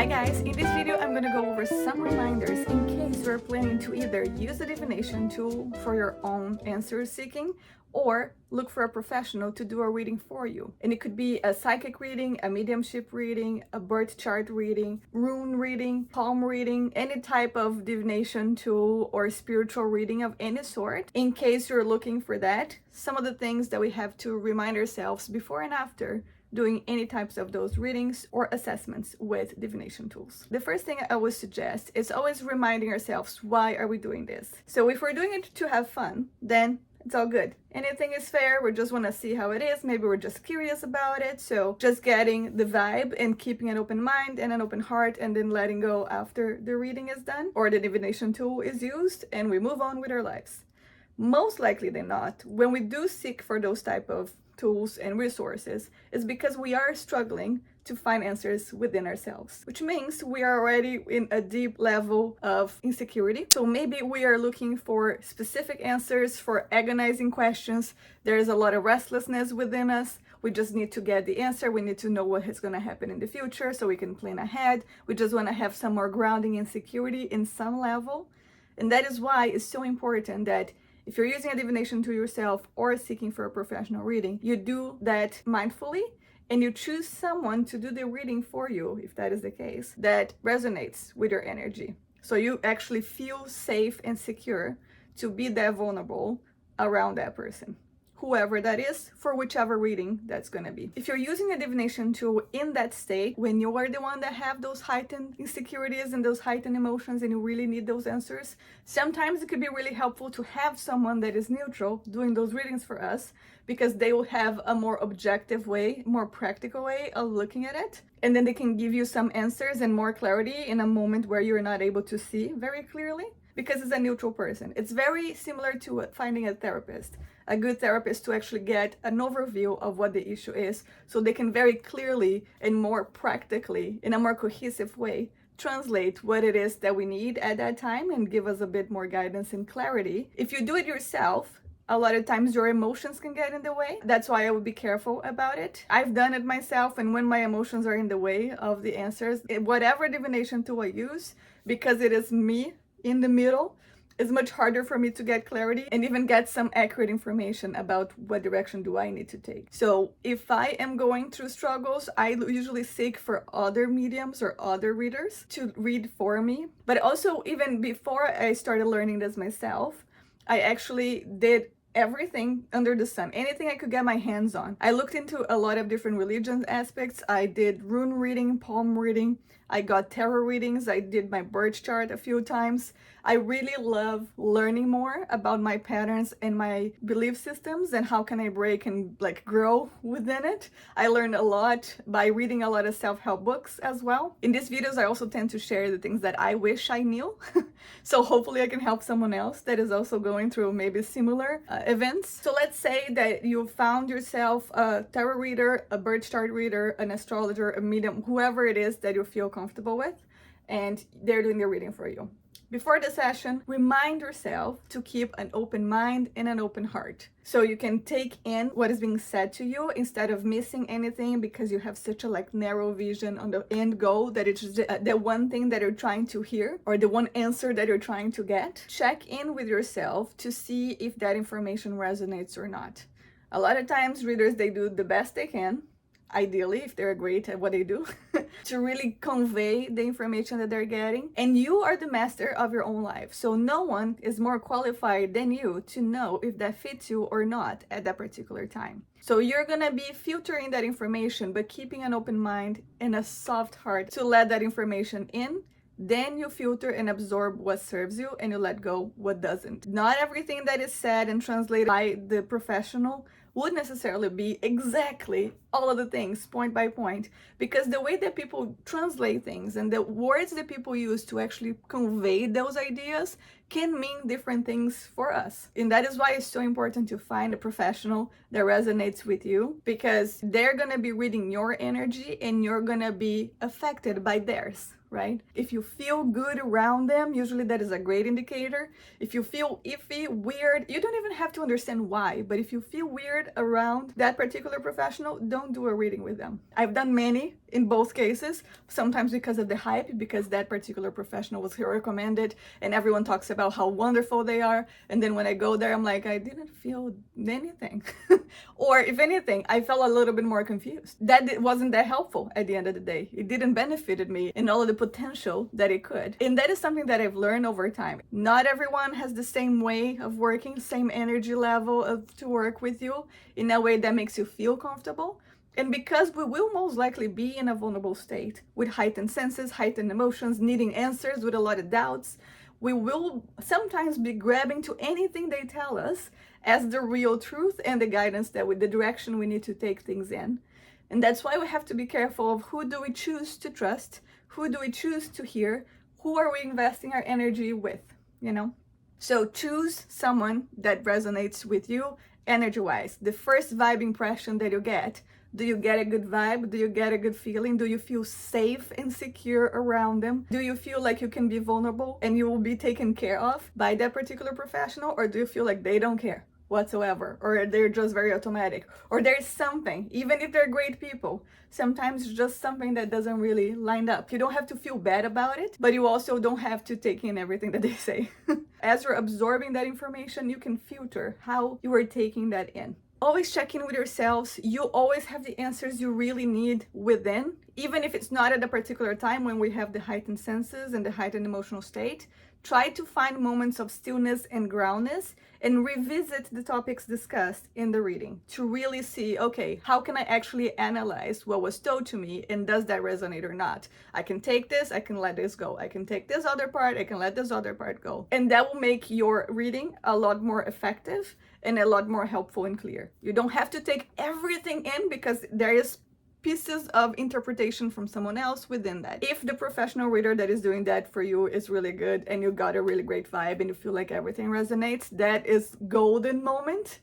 guys, in this video I'm gonna go over some reminders in case you're planning to either use the divination tool for your own answer seeking or look for a professional to do a reading for you. And it could be a psychic reading, a mediumship reading, a birth chart reading, rune reading, palm reading, any type of divination tool or spiritual reading of any sort. In case you're looking for that, some of the things that we have to remind ourselves before and after doing any types of those readings or assessments with divination tools. The first thing I would suggest is always reminding ourselves, why are we doing this? So if we're doing it to have fun, then it's all good. Anything is fair. We just want to see how it is. Maybe we're just curious about it. So just getting the vibe and keeping an open mind and an open heart, and then letting go after the reading is done or the divination tool is used, and we move on with our lives. Most likely than not, when we do seek for those type of tools and resources, is because we are struggling to find answers within ourselves, which means we are already in a deep level of insecurity. So maybe we are looking for specific answers for agonizing questions. There is a lot of restlessness within us. We just need to get the answer. We need to know what is going to happen in the future so we can plan ahead. We just want to have some more grounding and security in some level. And that is why it's so important that if you're using a divination tool yourself or seeking for a professional reading, you do that mindfully and you choose someone to do the reading for you, if that is the case, that resonates with your energy. So you actually feel safe and secure to be that vulnerable around that person, whoever that is, for whichever reading that's going to be. If you're using a divination tool in that state, when you are the one that have those heightened insecurities and those heightened emotions and you really need those answers, sometimes it could be really helpful to have someone that is neutral doing those readings for us, because they will have a more objective way, more practical way of looking at it. And then they can give you some answers and more clarity in a moment where you're not able to see very clearly, because it's a neutral person. It's very similar to finding a therapist. A good therapist to actually get an overview of what the issue is, so they can very clearly and more practically, in a more cohesive way, translate what it is that we need at that time and give us a bit more guidance and clarity. If you do it yourself, a lot of times your emotions can get in the way. That's why I would be careful about it. I've done it myself, and when my emotions are in the way of the answers, whatever divination tool I use, because it is me in the middle, it's much harder for me to get clarity and even get some accurate information about what direction do I need to take. So if I am going through struggles, I usually seek for other mediums or other readers to read for me. But also, even before I started learning this myself, I actually did everything under the sun, anything I could get my hands on. I looked into a lot of different religion aspects. I did rune reading, palm reading. I got tarot readings. I did my birth chart a few times. I really love learning more about my patterns and my belief systems and how can I break and grow within it. I learned a lot by reading a lot of self-help books as well. In these videos, I also tend to share the things that I wish I knew. So hopefully I can help someone else that is also going through maybe similar events. So let's say that you found yourself a tarot reader, a birth chart reader, an astrologer, a medium, whoever it is that you feel comfortable with, and they're doing the reading for you. Before the session, remind yourself to keep an open mind and an open heart, so you can take in what is being said to you instead of missing anything, because you have such a narrow vision on the end goal that it's just the one thing that you're trying to hear or the one answer that you're trying to get. Check in with yourself to see if that information resonates or not. A lot of times readers, they do the best they can, ideally, if they're great at what they do, to really convey the information that they're getting. And you are the master of your own life. So no one is more qualified than you to know if that fits you or not at that particular time. So you're gonna be filtering that information, but keeping an open mind and a soft heart to let that information in. Then you filter and absorb what serves you, and you let go what doesn't. Not everything that is said and translated by the professional would necessarily be exactly all of the things point by point, because the way that people translate things and the words that people use to actually convey those ideas can mean different things for us. And that is why it's so important to find a professional that resonates with you, because they're going to be reading your energy and you're going to be affected by theirs, right? If you feel good around them, usually that is a great indicator. If you feel iffy, weird, you don't even have to understand why, but if you feel weird around that particular professional, don't do a reading with them. I've done many in both cases, sometimes because of the hype, because that particular professional was recommended and everyone talks about how wonderful they are. And then when I go there, I'm like, I didn't feel anything. Or if anything, I felt a little bit more confused. That wasn't that helpful at the end of the day. It didn't benefit me in all of the potential that it could. And that is something that I've learned over time. Not everyone has the same way of working, same energy level to work with you in a way that makes you feel comfortable. And because we will most likely be in a vulnerable state with heightened senses, heightened emotions, needing answers with a lot of doubts, we will sometimes be grabbing to anything they tell us as the real truth and the guidance that with the direction we need to take things in. And that's why we have to be careful of who do we choose to trust, who do we choose to hear, who are we investing our energy with, you know? So choose someone that resonates with you energy-wise. The first vibe impression that you get, do you get a good vibe? Do you get a good feeling? Do you feel safe and secure around them? Do you feel like you can be vulnerable and you will be taken care of by that particular professional? Or do you feel like they don't care whatsoever, or they're just very automatic, or there's something, even if they're great people, sometimes it's just something that doesn't really line up. You don't have to feel bad about it, but you also don't have to take in everything that they say. As you're absorbing that information, you can filter how you are taking that in. Always check in with yourselves. You always have the answers you really need within, even if it's not at a particular time when we have the heightened senses and the heightened emotional state. Try to find moments of stillness and groundness and revisit the topics discussed in the reading to really see, okay, how can I actually analyze what was told to me, and does that resonate or not? I can take this, I can let this go. I can take this other part, I can let this other part go. And that will make your reading a lot more effective and a lot more helpful and clear. You don't have to take everything in, because there is pieces of interpretation from someone else within that. If the professional reader that is doing that for you is really good and you got a really great vibe and you feel like everything resonates, that is golden moment.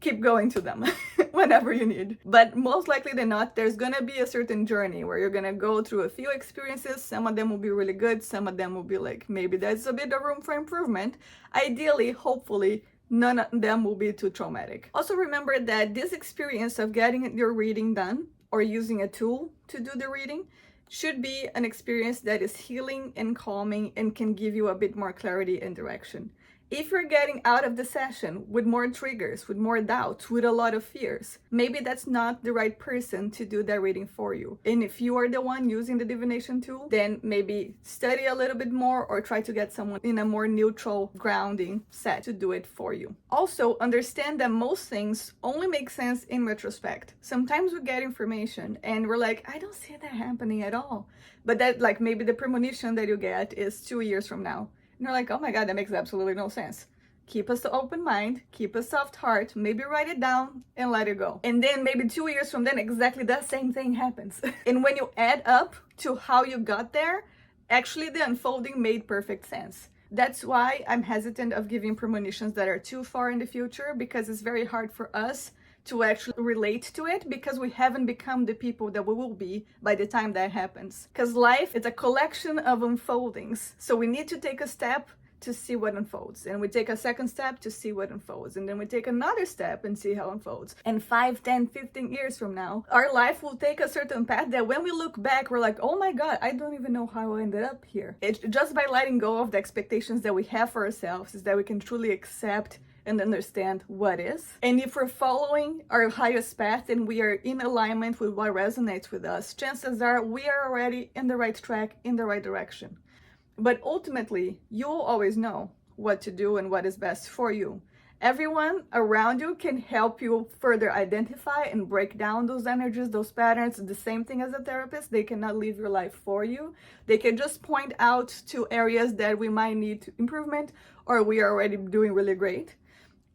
Keep going to them whenever you need. But most likely than not, there's gonna be a certain journey where you're gonna go through a few experiences. Some of them will be really good, some of them will be like, maybe there's a bit of room for improvement. Ideally, hopefully, none of them will be too traumatic. Also remember that this experience of getting your reading done or using a tool to do the reading should be an experience that is healing and calming and can give you a bit more clarity and direction. If you're getting out of the session with more triggers, with more doubts, with a lot of fears, maybe that's not the right person to do that reading for you. And if you are the one using the divination tool, then maybe study a little bit more or try to get someone in a more neutral, grounding set to do it for you. Also, understand that most things only make sense in retrospect. Sometimes we get information and we're like, I don't see that happening at all. But that, like, maybe the premonition that you get is 2 years from now. And you're like, oh my God, that makes absolutely no sense. Keep an open mind, keep a soft heart, maybe write it down and let it go. And then maybe 2 years from then, exactly that same thing happens. And when you add up to how you got there, actually the unfolding made perfect sense. That's why I'm hesitant of giving premonitions that are too far in the future, because it's very hard for us to actually relate to it, because we haven't become the people that we will be by the time that happens. Because life is a collection of unfoldings. So we need to take a step to see what unfolds. And we take a second step to see what unfolds. And then we take another step and see how it unfolds. And 5, 10, 15 years from now, our life will take a certain path that when we look back, we're like, oh my God, I don't even know how I ended up here. It's just by letting go of the expectations that we have for ourselves is that we can truly accept and understand what is. And if we're following our highest path and we are in alignment with what resonates with us, chances are we are already in the right track, in the right direction. But ultimately, you'll always know what to do and what is best for you. Everyone around you can help you further identify and break down those energies, those patterns. The same thing as a therapist. They cannot live your life for you. They can just point out to areas that we might need improvement or we are already doing really great.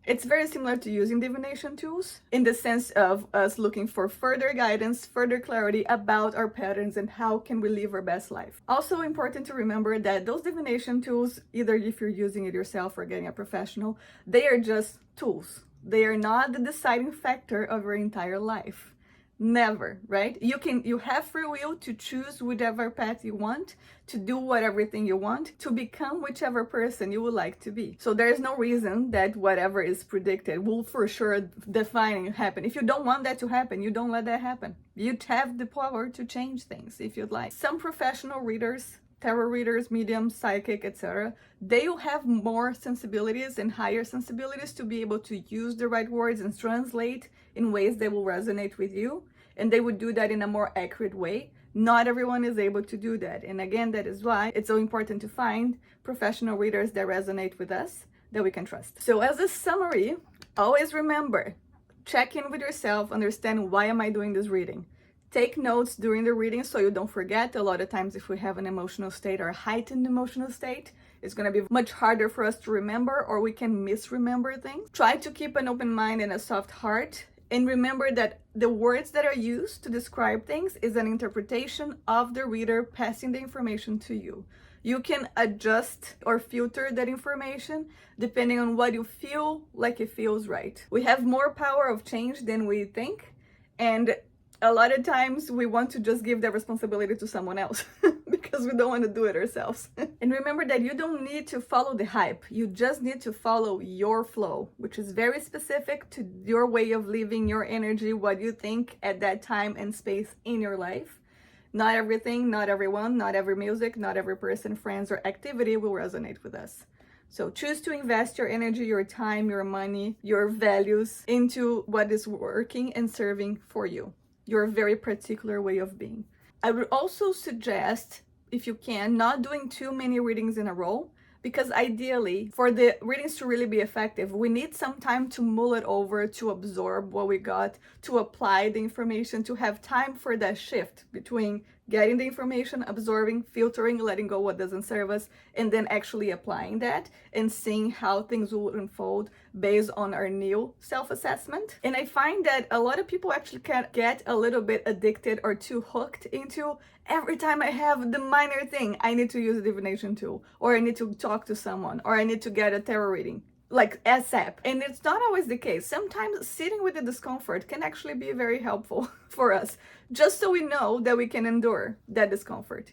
It's very similar to using divination tools in the sense of us looking for further guidance, further clarity about our patterns and how can we live our best life. Also important to remember that those divination tools, either if you're using it yourself or getting a professional, they are just tools. They are not the deciding factor of your entire life. Never, right? You have free will to choose whichever path you want, to do whatever thing you want, to become whichever person you would like to be. So there's no reason that whatever is predicted will for sure define and happen. If you don't want that to happen, you don't let that happen. You have the power to change things if you'd like. Some professional readers, tarot readers, mediums, psychic, etc., they will have more sensibilities and higher sensibilities to be able to use the right words and translate in ways that will resonate with you, and they would do that in a more accurate way. Not everyone is able to do that, and again, that is why it's so important to find professional readers that resonate with us, that we can trust. So as a summary, always remember, check in with yourself, understand, why am I doing this reading? Take notes during the reading so you don't forget. A lot of times if we have an emotional state or a heightened emotional state, it's going to be much harder for us to remember, or we can misremember things. Try to keep an open mind and a soft heart. And remember that the words that are used to describe things is an interpretation of the reader passing the information to you. You can adjust or filter that information depending on what you feel like it feels right. We have more power of change than we think. And a lot of times we want to just give that responsibility to someone else because we don't want to do it ourselves. And remember that you don't need to follow the hype. You just need to follow your flow, which is very specific to your way of living, your energy, what you think at that time and space in your life. Not everything, not everyone, not every music, not every person, friends, or activity will resonate with us. So choose to invest your energy, your time, your money, your values into what is working and serving for you. Your very particular way of being. I would also suggest, if you can, not doing too many readings in a row, because ideally, for the readings to really be effective, we need some time to mull it over, to absorb what we got, to apply the information, to have time for that shift between getting the information, absorbing, filtering, letting go what doesn't serve us, and then actually applying that and seeing how things will unfold based on our new self-assessment. And I find that a lot of people actually can get a little bit addicted or too hooked into, every time I have the minor thing, I need to use a divination tool, or I need to talk to someone, or I need to get a tarot reading, like ASAP. And it's not always the case. Sometimes sitting with the discomfort can actually be very helpful for us, just so we know that we can endure that discomfort,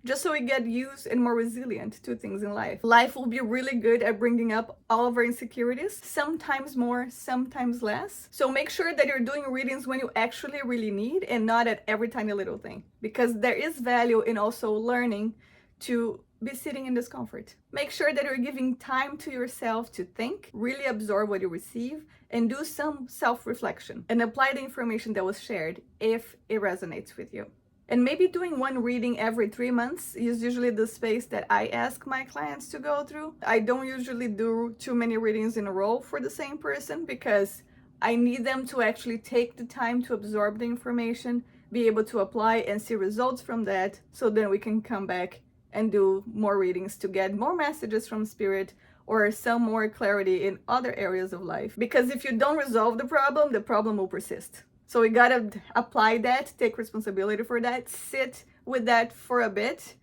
just so we get used and more resilient to things in life. Life will be really good at bringing up all of our insecurities, sometimes more, sometimes less. So make sure that you're doing readings when you actually really need, and not at every tiny little thing, because there is value in also learning to be sitting in discomfort. Make sure that you're giving time to yourself to think, really absorb what you receive, and do some self-reflection and apply the information that was shared if it resonates with you. And maybe doing one reading every 3 months is usually the space that I ask my clients to go through. I don't usually do too many readings in a row for the same person, because I need them to actually take the time to absorb the information, be able to apply and see results from that, so then we can come back and do more readings to get more messages from spirit or some more clarity in other areas of life. Because if you don't resolve the problem will persist. So we gotta apply that, take responsibility for that, sit with that for a bit.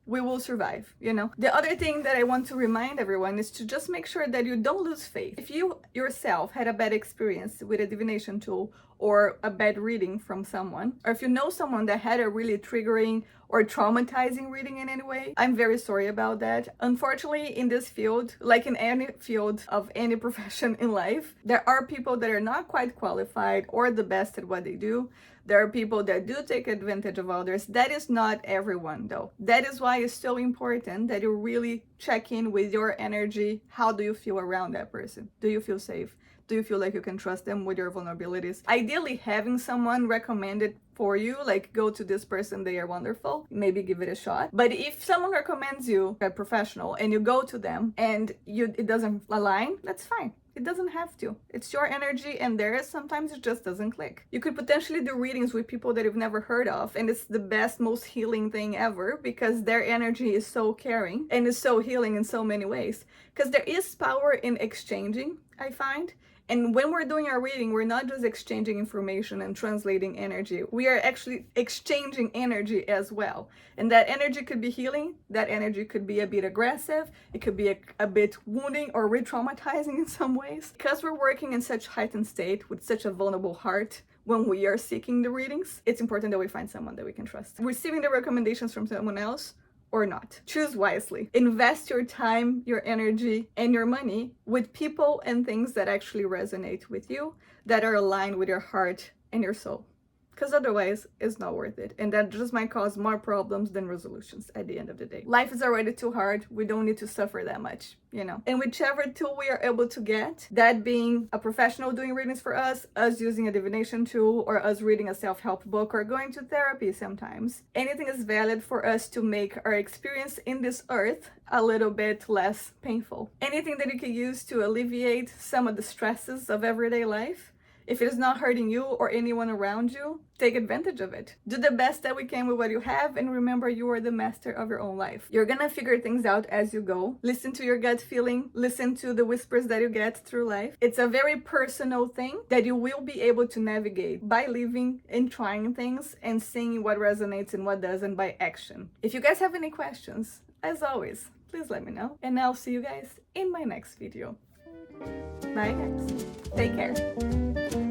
We will survive, The other thing that I want to remind everyone is to just make sure that you don't lose faith. If you yourself had a bad experience with a divination tool or a bad reading from someone, or if you know someone that had a really triggering or traumatizing reading in any way, I'm very sorry about that. Unfortunately, in this field, like in any field of any profession in life, there are people that are not quite qualified or the best at what they do. There are people that do take advantage of others. That is not everyone, though. That is why it's so important that you really check in with your energy. How do you feel around that person? Do you feel safe? Do you feel like you can trust them with your vulnerabilities? Ideally, having someone recommended for you, like go to this person, they are wonderful, maybe give it a shot. But if someone recommends you a professional and you go to them and it doesn't align, that's fine. It doesn't have to. It's your energy and theirs. Sometimes it just doesn't click. You could potentially do readings with people that you've never heard of, and it's the best, most healing thing ever, because their energy is so caring and is so healing in so many ways. Because there is power in exchanging. I find. And when we're doing our reading, we're not just exchanging information and translating energy. We are actually exchanging energy as well. And that energy could be healing. That energy could be a bit aggressive. It could be a bit wounding or re-traumatizing in some ways. Because we're working in such heightened state with such a vulnerable heart, when we are seeking the readings, it's important that we find someone that we can trust. Receiving the recommendations from someone else or not. Choose wisely. Invest your time, your energy, and your money with people and things that actually resonate with you, that are aligned with your heart and your soul. Because otherwise, it's not worth it. And that just might cause more problems than resolutions at the end of the day. Life is already too hard. We don't need to suffer that much, you know. And whichever tool we are able to get, that being a professional doing readings for us using a divination tool, or us reading a self-help book, or going to therapy sometimes, anything is valid for us to make our experience in this earth a little bit less painful. Anything that you can use to alleviate some of the stresses of everyday life, if it is not hurting you or anyone around you, take advantage of it. Do the best that we can with what you have, and remember, you are the master of your own life. You're gonna figure things out as you go. Listen to your gut feeling. Listen to the whispers that you get through life. It's a very personal thing that you will be able to navigate by living and trying things and seeing what resonates and what doesn't by action. If you guys have any questions, as always, please let me know, and I'll see you guys in my next video. Bye guys. Take care.